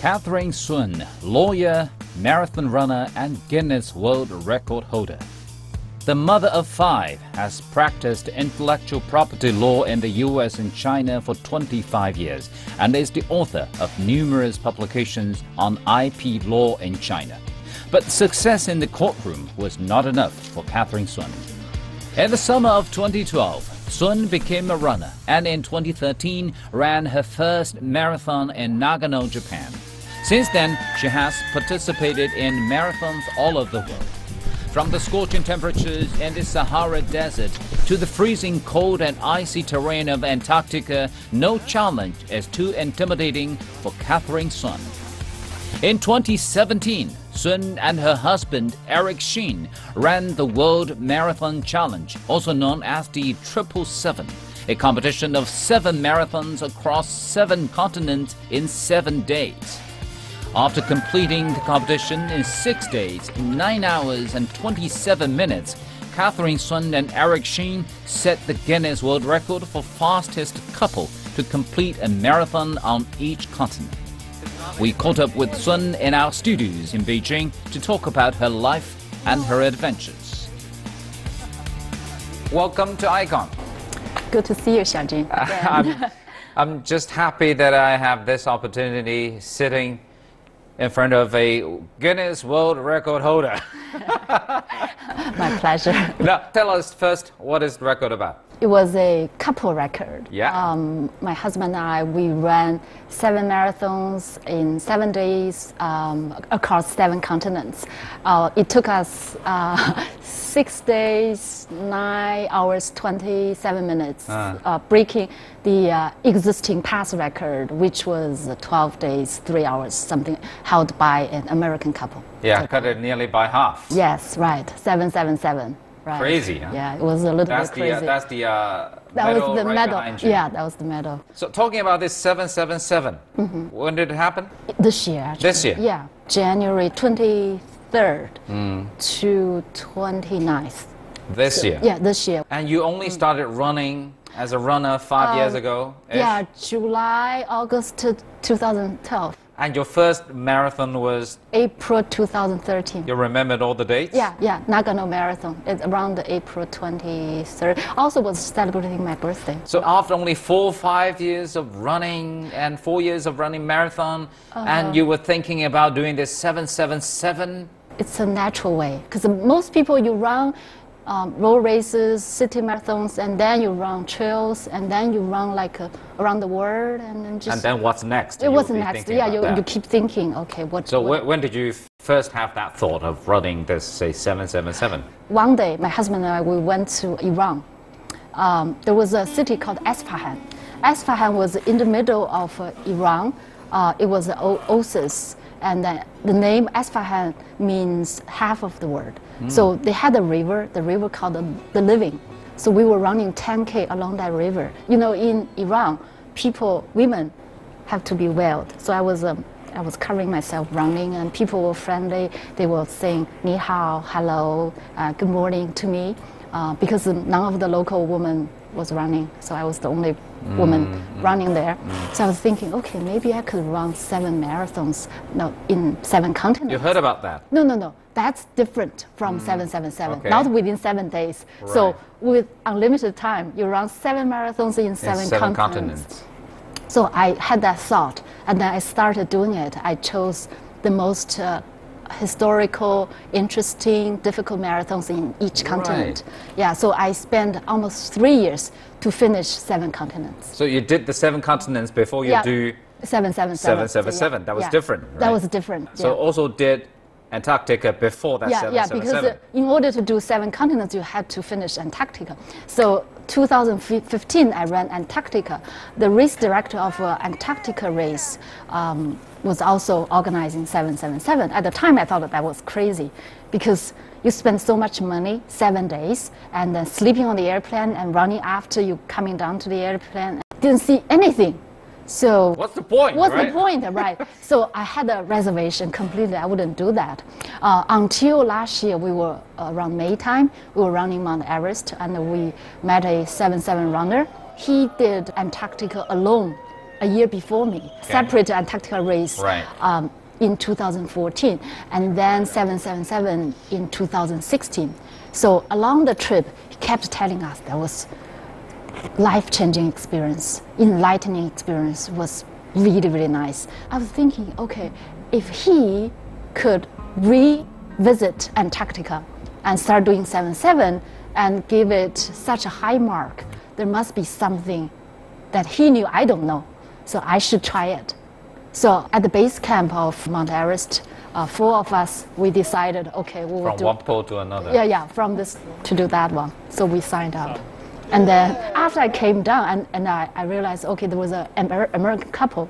Catherine Sun, lawyer, marathon runner and Guinness World Record holder. The mother of five has practiced intellectual property law in the US and China for 25 years and is the author of numerous publications on IP law in China. But success in the courtroom was not enough for Catherine Sun. In the summer of 2012, Sun became a runner and in 2013 ran her first marathon in Nagano, Japan. Since then, she has participated in marathons all over the world. From the scorching temperatures in the Sahara Desert to the freezing cold and icy terrain of Antarctica, no challenge is too intimidating for Catherine Sun. In 2017, Sun and her husband Eric Sheen ran the World Marathon Challenge, also known as the 777, a competition of 7 marathons across 7 continents in 7 days. After completing the competition in 6 days, 9 hours and 27 minutes, Catherine Sun and Eric Sheen set the Guinness World Record for fastest couple to complete a marathon on each continent. We caught up with Sun in our studios in Beijing to talk about her life and her adventures. Welcome to Icon. Good to see you, Xiaojin. I'm just happy that I have this opportunity sitting in front of a Guinness World Record holder. My pleasure. Now, tell us first, what is the record about? It was a couple record. Yeah. My husband and I, we ran 7 marathons in 7 days across 7 continents. It took us 6 days, 9 hours, 27 minutes, breaking the existing past record, which was 12 days, 3 hours, something held by an American couple. Yeah, cut it nearly by half. Yes, right, 777. Right. Crazy, huh? Yeah, it was a little bit crazy. That's the that medal was the right medal. behind you. Yeah, that was the medal. So talking about this 777, when did it happen? This year, actually. This year? Yeah, January 23rd to 29th. This year? Yeah, this year. And you only started running as a runner 5 years ago? Yeah, July, August 2012. And your first marathon was? April 2013. You remembered all the dates? Yeah, Nagano Marathon. It's around April 23rd. Also was celebrating my birthday. So after only 4 or 5 years of running and 4 years of running marathon, and you were thinking about doing this 777? It's a natural way, because most people, you run road races, city marathons, and then you run trails, and then you run like around the world, and then just. And then what's next? It was next. Yeah, you keep thinking, okay, what. So when did you first have that thought of running this, say, 777? One day, my husband and I, we went to Iran. There was a city called Esfahan. Esfahan was in the middle of Iran. It was an oasis, and the name Esfahan means half of the world. So they had a river, the river called the Living. So we were running 10K along that river. You know, in Iran, women have to be veiled. So I was covering myself running, and people were friendly. They were saying ni hao, hello, good morning to me, because none of the local women was running. So I was the only woman running there. So I was thinking, okay, maybe I could run 7 marathons in 7 continents. You heard about that? No. That's different from 777. Okay. Not within 7 days. Right. So with unlimited time, you run 7 marathons in 7 continents. So I had that thought, and then I started doing it. I chose the most historical, interesting, difficult marathons in each continent. Yeah, so I spent almost 3 years to finish 7 continents. So you did the 7 continents before you do 777. 777. That was different, right? That was different. So also did Antarctica before that 777. Yeah, because in order to do 7 continents, you had to finish Antarctica. So 2015, I ran Antarctica. The race director of Antarctica race was also organizing 777. At the time, I thought that was crazy, because you spend so much money, 7 days, and then sleeping on the airplane and running after you coming down to the airplane. Didn't see anything. So what's the point? The point, right? So I had a reservation completely. I wouldn't do that. Until last year, we were around May time. We were running Mount Everest, and we met a 7-7 runner. He did Antarctica alone a year before me, separate Antarctica race in 2014, and then 777 in 2016. So along the trip, he kept telling us that was life-changing experience, enlightening experience, was really, really nice. I was thinking, okay, if he could revisit Antarctica and start doing 777 and give it such a high mark, there must be something that he knew I don't know. So I should try it. So at the base camp of Mount Everest, 4 of us, we decided, okay, we will from one pole to another. Yeah, from this to do that one. So we signed up. And then after I came down and I realized, okay, there was an American couple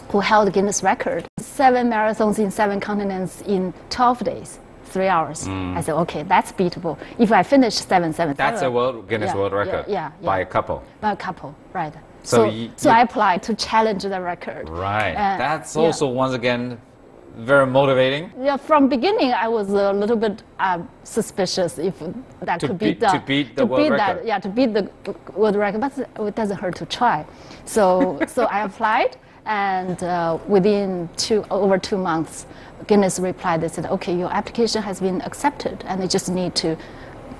who held a Guinness record. 7 marathons in 7 continents in 12 days, 3 hours. I said, okay, that's beatable. If I finish 777. That's a Guinness World Record by a couple. By a couple, right. So I applied to challenge the record. Right. That's also, once again, very motivating. Yeah, from beginning I was a little bit suspicious if that could be done. To beat the world record. To beat the world record, but it doesn't hurt to try. So I applied, and within over 2 months, Guinness replied. They said, okay, your application has been accepted, and they just need to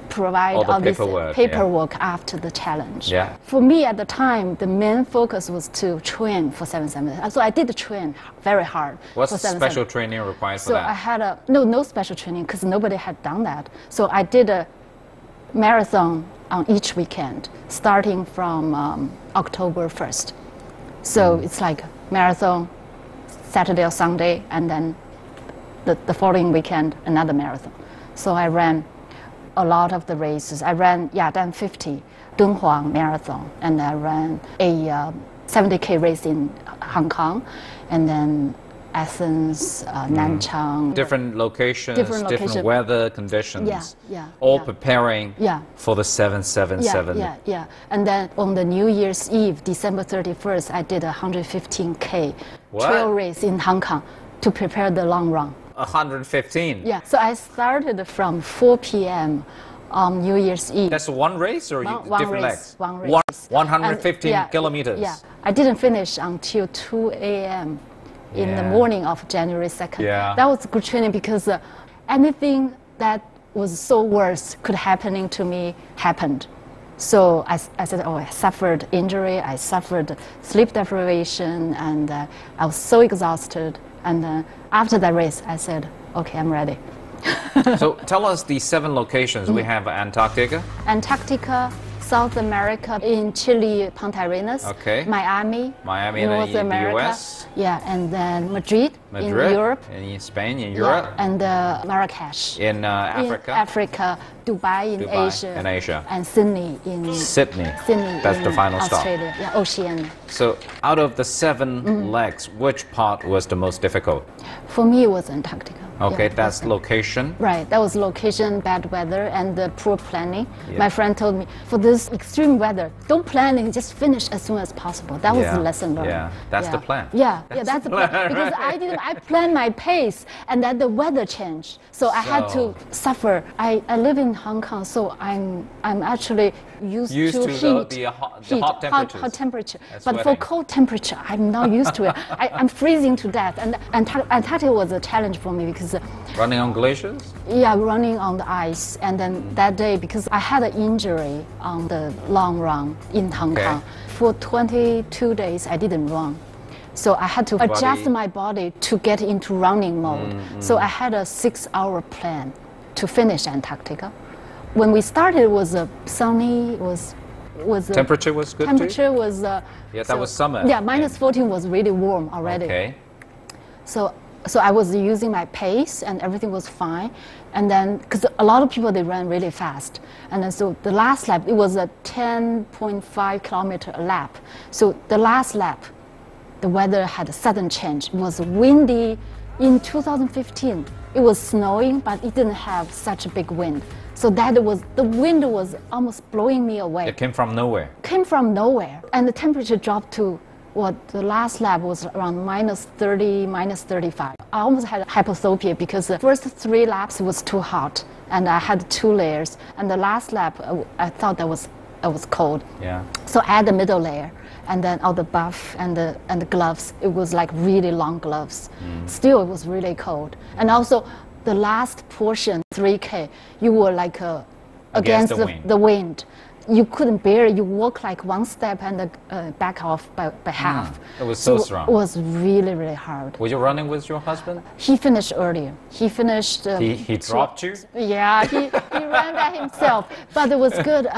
provide all this paperwork after the challenge. Yeah. For me at the time, the main focus was to train for 777. So I did train very hard. What's the special training required for that? So I had no special training because nobody had done that. So I did a marathon on each weekend, starting from October 1st. So it's like marathon, Saturday or Sunday, and then the following weekend, another marathon. So I ran a lot of the races. I ran Yadan 50, Dunhuang Marathon, and I ran a 70K race in Hong Kong, and then Athens, Nanchang. Different locations, different weather conditions. All preparing for the 777. Yeah. And then on the New Year's Eve, December 31st, I did a 115K trail race in Hong Kong to prepare the long run. 115? Yeah. So I started from 4 p.m. on New Year's Eve. That's one race or different legs? One race. 115 kilometers? Yeah. I didn't finish until 2 a.m. in the morning of January 2nd. Yeah. That was good training because anything that was so worse could happening to me happened. So I said, I suffered injury, I suffered sleep deprivation, and I was so exhausted. And after that race, I said, okay, I'm ready. So tell us the 7 locations. We have Antarctica. Antarctica, South America, in Chile, Punta Arenas. Okay. Miami North in the US. Yeah, and then Madrid in Europe. In Spain, in Europe. Yeah, and Marrakech. In Africa. In Africa, Dubai in Asia. And Sydney in Sydney. That's the final Australia. stop. Yeah, Oceania. So out of the 7 legs, which part was the most difficult? For me, it was Antarctica. Okay, that's location. Right, that was location, bad weather, and poor planning. Yeah. My friend told me, for this extreme weather, don't plan it, just finish as soon as possible. That was the lesson learned. Yeah, that's the plan. That's the plan. Because I planned my pace, and then the weather changed. So I had to suffer. I live in Hong Kong, so I'm actually used to heat. The hot temperatures. Hot temperature. But for cold temperature, I'm not used to it. I'm freezing to death. And Antarctica was a challenge for me because running on glaciers? Yeah, running on the ice. And then that day, because I had an injury on the long run in Hong Kong, for 22 days I didn't run. So I had to adjust my body to get into running mode. So I had a 6-hour plan to finish Antarctica. When we started, it was sunny. Temperature was good Temperature too? was... that was summer. Yeah, minus 14 was really warm already. Okay. So I was using my pace and everything was fine. And then, because a lot of people, they ran really fast. And then so the last lap, it was a 10.5 kilometer lap. So the last lap, the weather had a sudden change. It was windy. In 2015, it was snowing, but it didn't have such a big wind. So the wind was almost blowing me away. It came from nowhere. Came from nowhere. And the temperature dropped to the last lap was around minus 30, minus 35. I almost had hypothermia because the first 3 laps was too hot and I had 2 layers. And the last lap, I thought that was it was cold. Yeah. So add the middle layer, and then all the buff and the gloves. It was like really long gloves. Still, it was really cold. And also, the last portion, 3K, you were like against the wind. You couldn't bear it. You walk like one step and back off by half. It was so strong. It was really, really hard. Were you running with your husband? He finished earlier. He finished. He dropped you? Yeah, he ran by himself. But it was good.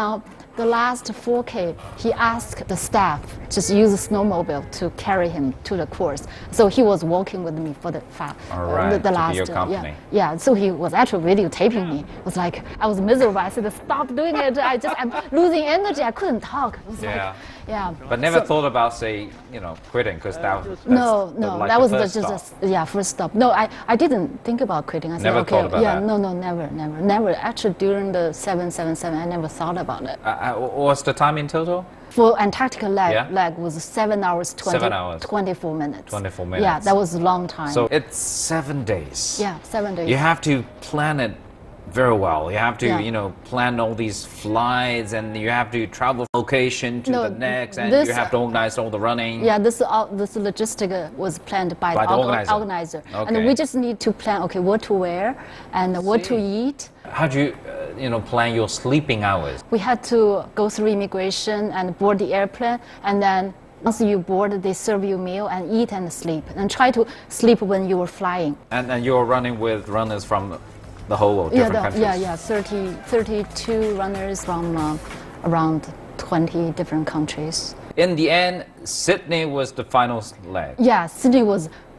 The last 4K, he asked the staff just use a snowmobile to carry him to the course. So he was walking with me for the last. Your company. Yeah. So he was actually videotaping me. It was like I was miserable. I said, "Stop doing it! I'm losing energy. I couldn't talk." It was yeah. But never thought about quitting because that's no, like that was first just first stop. No, I didn't think about quitting. I said, never thought about that. No, never. Actually, during the 777, I never thought about it. What's the time in total? For Antarctica leg was 7 hours, 24 minutes. 24 minutes. Yeah, that was a long time. So it's 7 days. Yeah, 7 days. You have to plan it very well. You have to, plan all these flights, and you have to travel location to the next, and you have to organize all the running. Yeah, this logistic was planned by the organizer. Okay. And we just need to plan, what to wear and what to eat. How do you, plan your sleeping hours? We had to go through immigration and board the airplane, and then once you board, they serve you a meal and eat and sleep. And try to sleep when you were flying. And you're running with runners from the whole world, different countries? 32 runners from around 20 different countries. In the end, Sydney was the final leg. Yeah, Sydney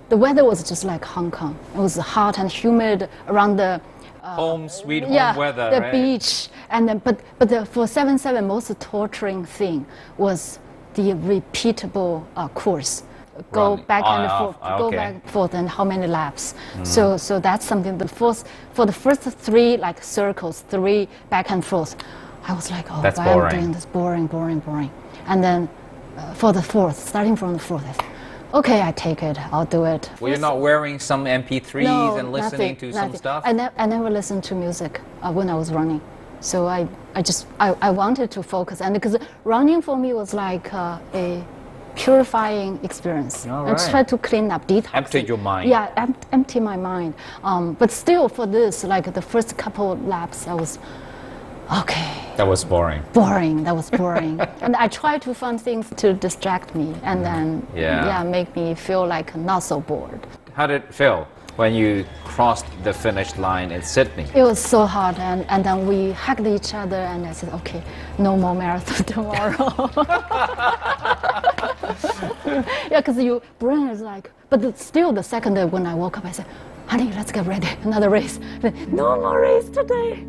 the weather was just like Hong Kong. It was hot and humid around the home weather, the right? Beach. And then, for 777, most torturing thing was the repeatable course. Go back and forth, go back and forth, and how many laps. So that's something. For the first 3 circles, 3 back and forth, I was like, that's why boring. I'm doing this? Boring. And then for the 4th, starting from the 4th, I said, okay, I take it. I'll do it. Well, you're not wearing some MP3s and listening to some stuff? I never listened to music when I was running. So I wanted to focus, and because running for me was like a purifying experience. All and right. try to clean up, detox. Empty your mind. Yeah, empty my mind. But still, for this, like the first couple laps, I was okay. That was boring. That was boring. And I tried to find things to distract me, and then make me feel like not so bored. How did it feel when you crossed the finish line in Sydney? It was so hard, and then we hugged each other, and I said, okay, no more marathon tomorrow. Yeah, because your brain is like, but still the second day when I woke up, I said, honey, let's get ready, another race. No more race today.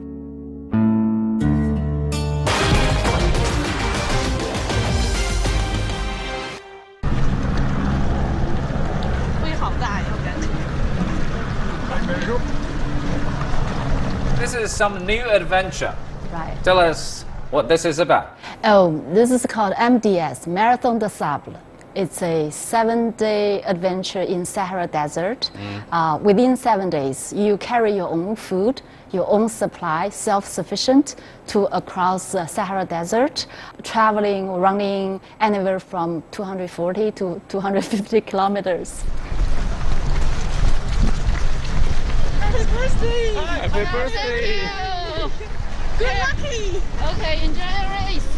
This is some new adventure. Right. Tell us what this is about. Oh, this is called MDS, Marathon des Sables. It's a 7-day adventure in Sahara Desert. Within 7 days, you carry your own food, your own supply, self-sufficient, to across the Sahara Desert, traveling, running anywhere from 240 to 250 kilometers. Happy birthday! Happy birthday! Good lucky! Okay, enjoy the race.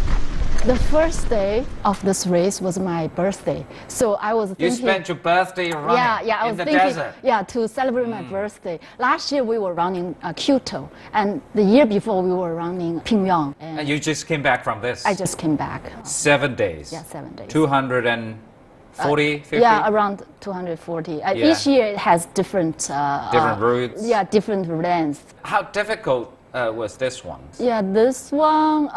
The first day of this race was my birthday, so I was thinking. You spent your birthday running I was in the thinking, desert. Yeah, to celebrate my birthday. Last year we were running Kyoto, and the year before we were running Pyongyang. And you just came back from this? I just came back. 7 days? Yeah, 7 days. 240, 50? Yeah, around 240. Each year it has different routes? Yeah, different lengths. How difficult was this one? Yeah, this one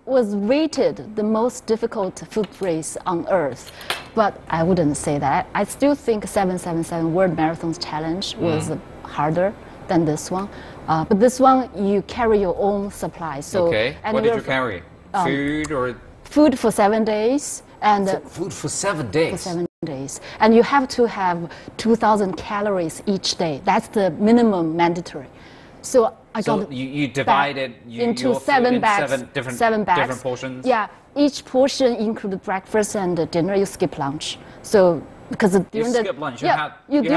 was rated the most difficult foot race on earth, but I wouldn't say that. I still think 777 World Marathon Challenge was harder than this one. But this one, you carry your own supply. So, okay, what did you carry? Food or? Food for 7 days. And food for 7 days? For 7 days. And you have to have 2,000 calories each day. That's the minimum mandatory. So I So got you divided into your food seven in bags. seven bags. different portions? Yeah, each portion included breakfast and dinner. You skip lunch. So because during skip lunch. You had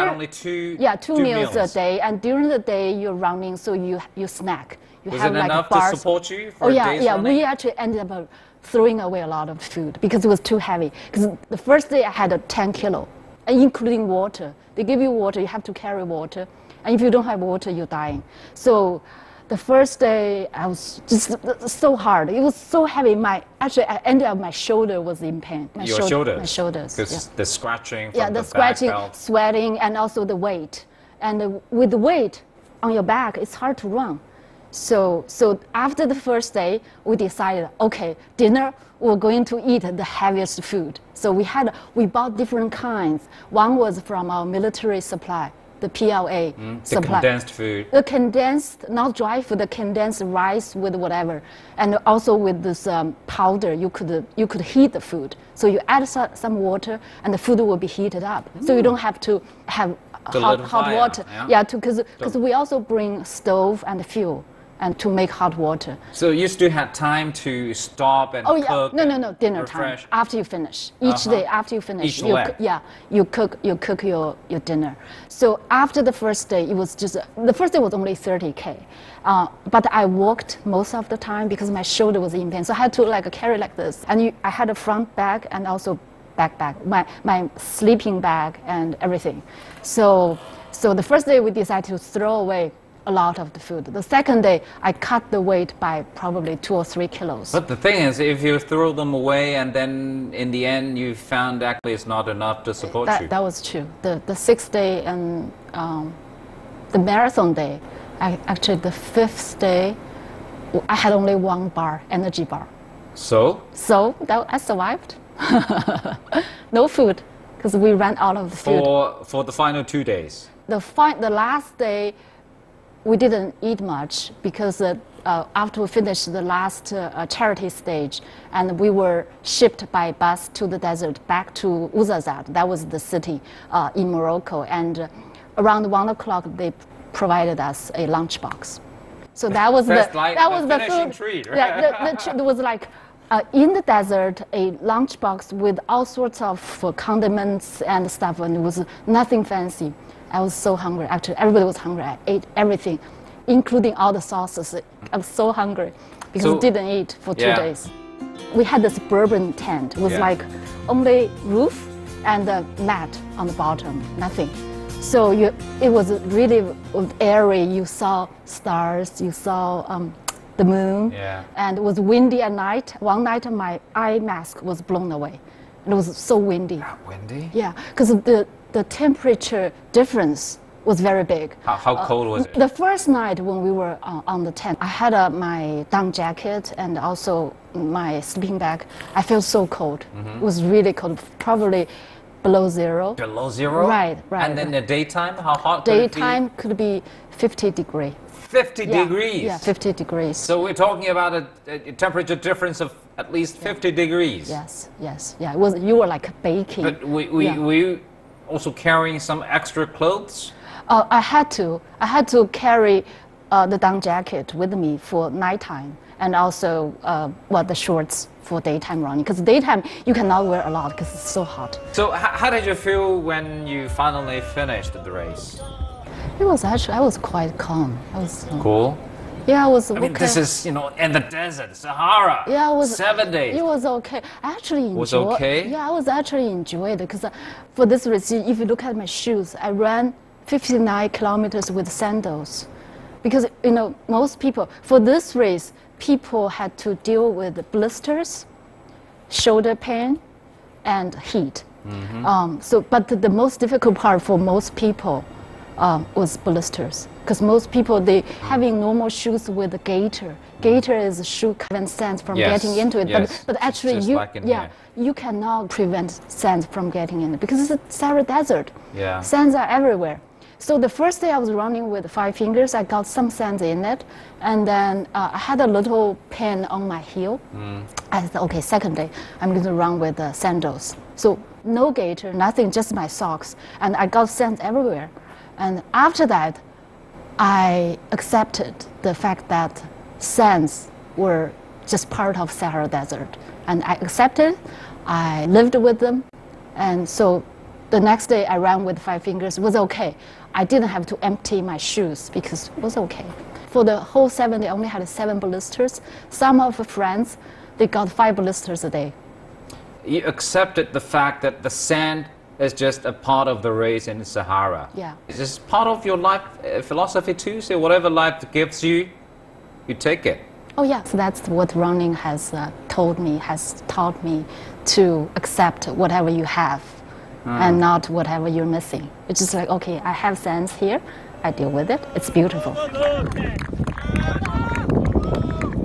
only two two meals a day, and during the day you're running, so you snack. You Was have it like enough bars. to support you for Oh a yeah, day's yeah. running? We actually ended up throwing away a lot of food because it was too heavy. Because the first day I had a 10 kilo, including water. They give you water, you have to carry water, and if you don't have water, you're dying. So the first day I was just so hard. It was so heavy. Actually, I ended up my shoulder was in pain. Your shoulders? My shoulders. Because the scratching from the the scratching, back belt. sweating, and also the weight. And with the weight on your back, it's hard to run. So after the first day, we decided, okay, dinner, we're going to eat the heaviest food. So we bought different kinds. One was from our military supply, the PLA the supply. condensed food. The condensed, not dry food, the condensed rice with whatever, and also with this powder, you could heat the food. So you add some water, and the food will be heated up. So you don't have to have hot water. Yeah, because we also bring stove and fuel, and to make hot water. So you still had time to stop and cook? No, dinner refresh. time after you finish. Each day after you finish, you cook your dinner. So after the first day, it was just the first day was only 30K, but I walked most of the time because my shoulder was in pain. So I had to carry like this, and I had a front bag and also backpack, my sleeping bag and everything. So the first day we decided to throw away a lot of the food. The second day, I cut the weight by probably 2 or 3 kilos. But the thing is, if you throw them away and then in the end you found actually it's not enough to support you. That was true. The sixth day and the marathon day, actually the fifth day, I had only 1 bar, energy bar. So I survived. No food, because we ran out of the food. For the final 2 days? The last day, we didn't eat much because after we finished the last charity stage, and we were shipped by bus to the desert back to Ouarzazate. That was the city in Morocco, and around 1 o'clock they provided us a lunchbox. So that was the food. Treat, right? Yeah, there was in the desert a lunchbox with all sorts of condiments and stuff, and it was nothing fancy. I was so hungry. Actually, everybody was hungry. I ate everything, including all the sauces. I was so hungry because we didn't eat for 2 days. We had this suburban tent. It was only roof and a mat on the bottom, nothing. So it was really airy. You saw stars, you saw the moon, and it was windy at night. One night my eye mask was blown away. It was so windy. Windy? Yeah, because the temperature difference was very big. How cold was it? The first night when we were on the tent, I had my down jacket and also my sleeping bag. I felt so cold. It was really cold, probably below 0. Below 0? Right. And then the daytime, how hot Daytime could be 50 degrees. 50 degrees? Yeah, 50 degrees. So we're talking about a temperature difference of at least 50 degrees? Yes. Yeah, you were like baking. But were you also carrying some extra clothes? I had to carry the down jacket with me for nighttime, and also the shorts for daytime running. Because daytime you cannot wear a lot because it's so hot. So how did you feel when you finally finished the race? It was actually, I was quite calm. I was cool. Yeah, I was. I mean, this is in the desert, Sahara. Yeah, it was 7 days. It was okay. I actually enjoyed. Was okay? Yeah, I was actually enjoyed it because for this race, if you look at my shoes, I ran 59 kilometers with sandals, because most people for this race, people had to deal with blisters, shoulder pain, and heat. But the most difficult part for most people was blisters, because most people having normal shoes with a gaiter. Gaiter is a shoe prevent sand from getting into it, but actually you cannot prevent sand from getting in it because it's a Sahara desert. Sands are everywhere. So the first day I was running with 5 fingers, I got some sand in it, and then I had a little pain on my heel. I said, okay, second day I'm going to run with sandals. So no gaiter, nothing, just my socks, and I got sand everywhere. And after that, I accepted the fact that sands were just part of Sahara Desert. And I accepted, I lived with them. And so the next day I ran with 5 fingers. It was okay. I didn't have to empty my shoes because it was okay. For the whole 7 days, I only had 7 blisters. Some of the friends, they got 5 blisters a day. You accepted the fact that the sand is just a part of the race in the Sahara. Yeah. Is this part of your life philosophy too? So whatever life gives you, you take it. Oh yeah, so that's what running has taught me to accept whatever you have and not whatever you're missing. It's just like, okay, I have sands here, I deal with it, it's beautiful.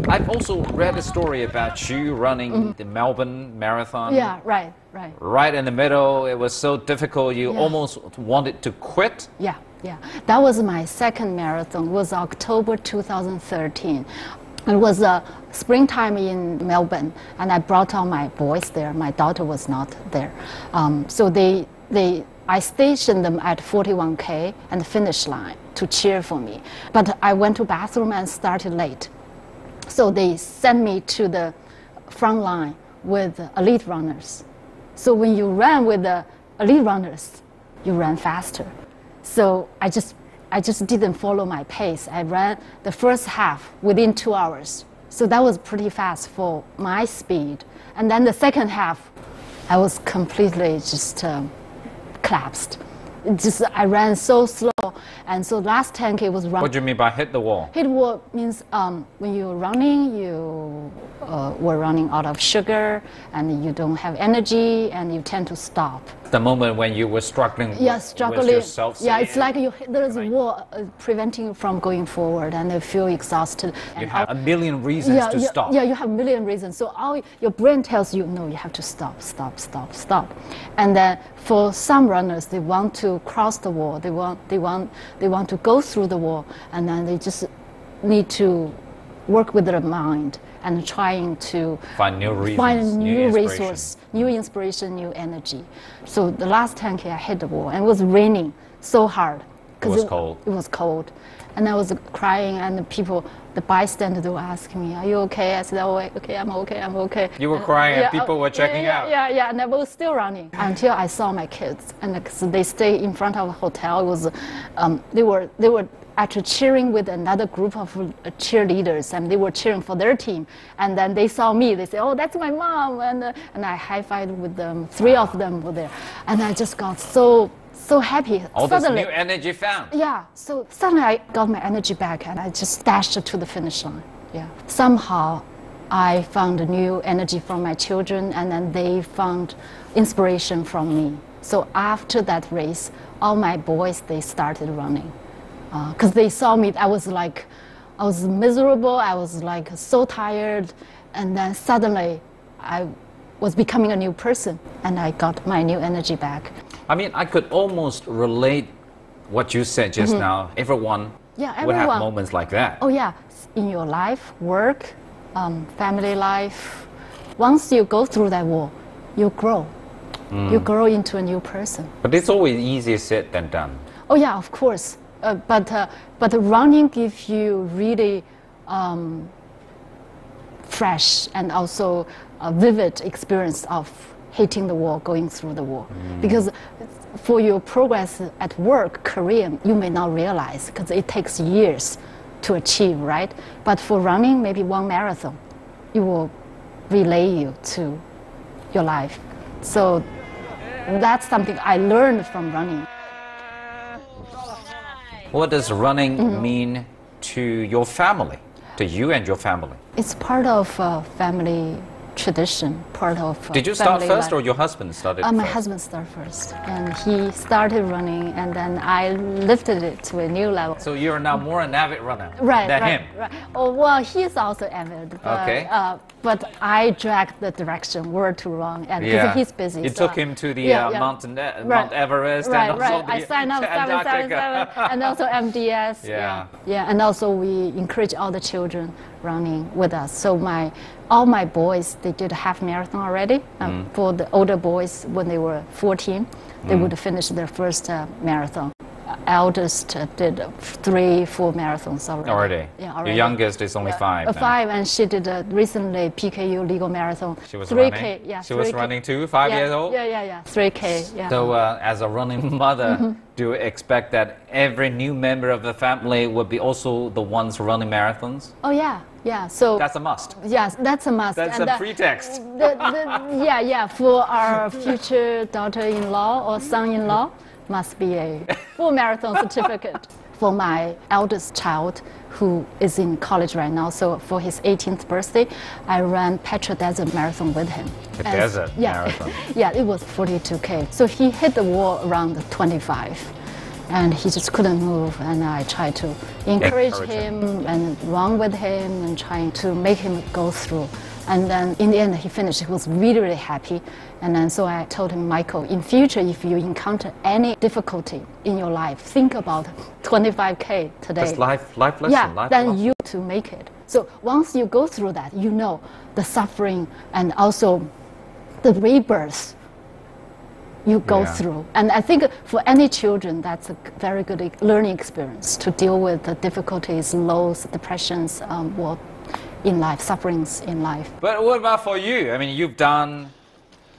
I've also read a story about you running the Melbourne Marathon. Yeah, right, right. Right in the middle, it was so difficult, you almost wanted to quit. Yeah, yeah. That was my second marathon, it was October 2013. It was springtime in Melbourne, and I brought all my boys there. My daughter was not there. So I stationed them at 41K and the finish line to cheer for me. But I went to bathroom and started late. So they sent me to the front line with elite runners. So when you run with the elite runners, you run faster. So I just didn't follow my pace. I ran the first half within 2 hours. So that was pretty fast for my speed. And then the second half, I was completely just collapsed. I ran so slow, and so last 10K was running. What do you mean by hit the wall? Hit the wall means when you're running, you were running out of sugar, and you don't have energy, and you tend to stop. The moment when you were struggling with yourself. Yeah, it's like there's a wall preventing you from going forward, and you feel exhausted. You have a million reasons to stop. Yeah, you have a million reasons. So your brain tells you, no, you have to stop. And then for some runners, they want to cross the wall. They want to go through the wall, and then they just need to work with their mind and trying to find new reasons, find new inspiration. resource, new inspiration, new energy. So the last 10K, I hit the wall, and it was raining so hard. It was cold. It was cold, and I was crying, and the bystanders were asking me, "Are you okay?" I said, "Oh, okay, I'm okay, I'm okay." You were crying, and people were checking out. Yeah, and I was still running until I saw my kids, and so they stayed in front of a hotel. It was, they were actually cheering with another group of cheerleaders, and they were cheering for their team. And then they saw me. They said, "Oh, that's my mom," and I high-fived with them. 3 of them were there, and I just got so happy. All suddenly, this new energy found. Yeah, so suddenly I got my energy back, and I just dashed to the finish line. Yeah, somehow I found a new energy from my children, and then they found inspiration from me. So after that race, all my boys, they started running. Because they saw me, I was miserable, I was like so tired, and then suddenly I was becoming a new person, and I got my new energy back. I mean, I could almost relate what you said just now. Everyone would have moments like that. Oh yeah, in your life, work, family life, once you go through that wall, you grow. You grow into a new person. But it's always easier said than done. Oh yeah, of course. But running gives you really fresh and also a vivid experience of hitting the wall, going through the wall. Because for your progress at work, career, you may not realize because it takes years to achieve, right? But for running, maybe one marathon, it will relay you to your life. So that's something I learned from running. What does running mean to your family, to you and your family? It's part of family tradition, part of Did you start family first life. or your husband started My first? husband started first, and he started running, and then I lifted it to a new level. So you're now more an avid runner Right. him? Right. Oh, well, he's also avid, but, Okay. But I dragged the direction where to run, and because he's busy. You so took him to the Mount Everest Right, and also right. I the signed up Antarctica. 777 and also MDS. Yeah. And also we encourage all the children running with us. So all my boys, they did a half marathon already. For the older boys, when they were 14, they would finish their first marathon. eldest did 3 full marathons already. Already? Yeah, already. Your youngest is only 5 now. 5, and she did recently PKU legal marathon. She was 3K, running? yeah. She was running too, 5 years old? Yeah. 3K, yeah. So as a running mother, do you expect that every new member of the family would be also the ones running marathons? Oh, yeah. So that's a must. Yes, that's a must. That's and a pretext. For our future daughter-in-law or son-in-law, must be a full marathon certificate. For my eldest child, who is in college right now, so for his 18th birthday, I ran Petra Desert Marathon with him. The desert marathon? Yeah, it was 42K. So he hit the wall around 25. And he just couldn't move, and I tried to encourage him and run with him and trying to make him go through. And then in the end, he finished. He was really, really happy. And then so I told him, Michael, in future, if you encounter any difficulty in your life, think about 25K today. That's life lesson. Yeah, then you to make it. So once you go through that, you know the suffering and also the rebirth you go through. And I think for any children, that's a very good learning experience to deal with the difficulties, lows, depressions, in life, sufferings in life. But what about for you? I mean, you've done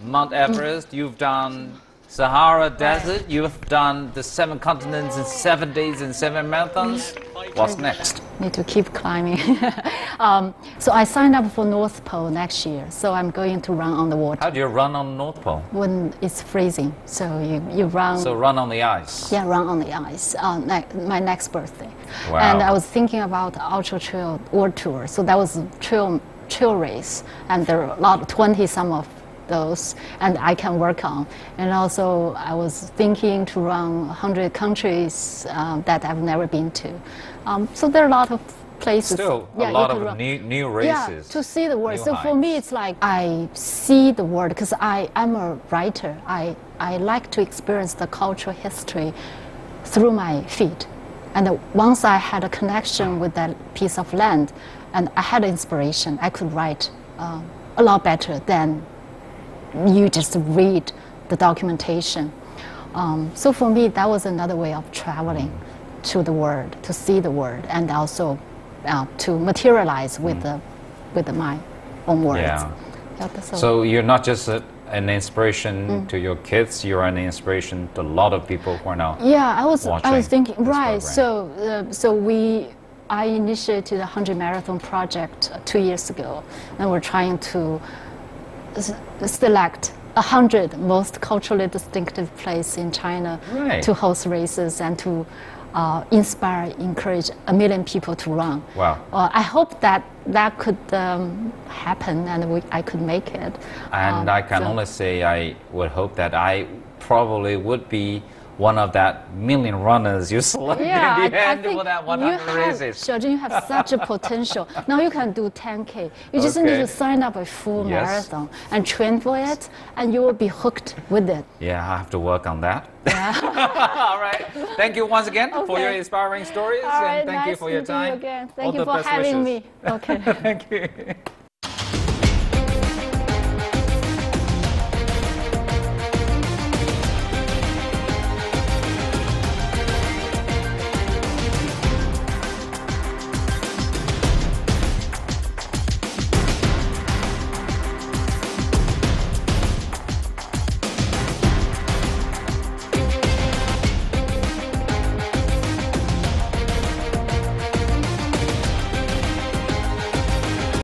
Mount Everest, you've done Sahara Desert, you've done the 7 continents in 7 days and 7 marathons. What's next? Need to keep climbing. So I signed up for North Pole next year, so I'm going to run on the water. How do you run on North Pole? When it's freezing, so you run. So run on the ice? Yeah, run on the ice, my next birthday. Wow. And I was thinking about Ultra Trail World Tour, so that was a trail race, and there are a lot, 20 some of those, and I can work on. And also I was thinking to run 100 countries that I've never been to. So there are a lot of places. Still, a lot of new races. Yeah, to see the world. So for me, it's like I see the world because I am a writer. I like to experience the cultural history through my feet. And once I had a connection with that piece of land, and I had inspiration, I could write a lot better than you just read the documentation. So for me, that was another way of traveling to the world, to see the world, and also to materialize with my own words. Yeah. So, so you're not just an inspiration to your kids, you're an inspiration to a lot of people who are now I was thinking, right, program. So I initiated a 100 marathon project 2 years ago, and we're trying to select 100 most culturally distinctive places in China to host races and to inspire, encourage 1 million people to run. Wow. I hope that could happen and I could make it. And I can only say I would hope that I probably would be one of that 1 million runners you select in the end for that 100 races. Xiaojun, you have such a potential. Now you can do 10K. You just need to sign up a full marathon and train for it, and you will be hooked with it. Yeah, I have to work on that. Yeah. All right. Thank you once again for your inspiring stories, and thank you for your time. Thank you for having me. Okay. Thank you.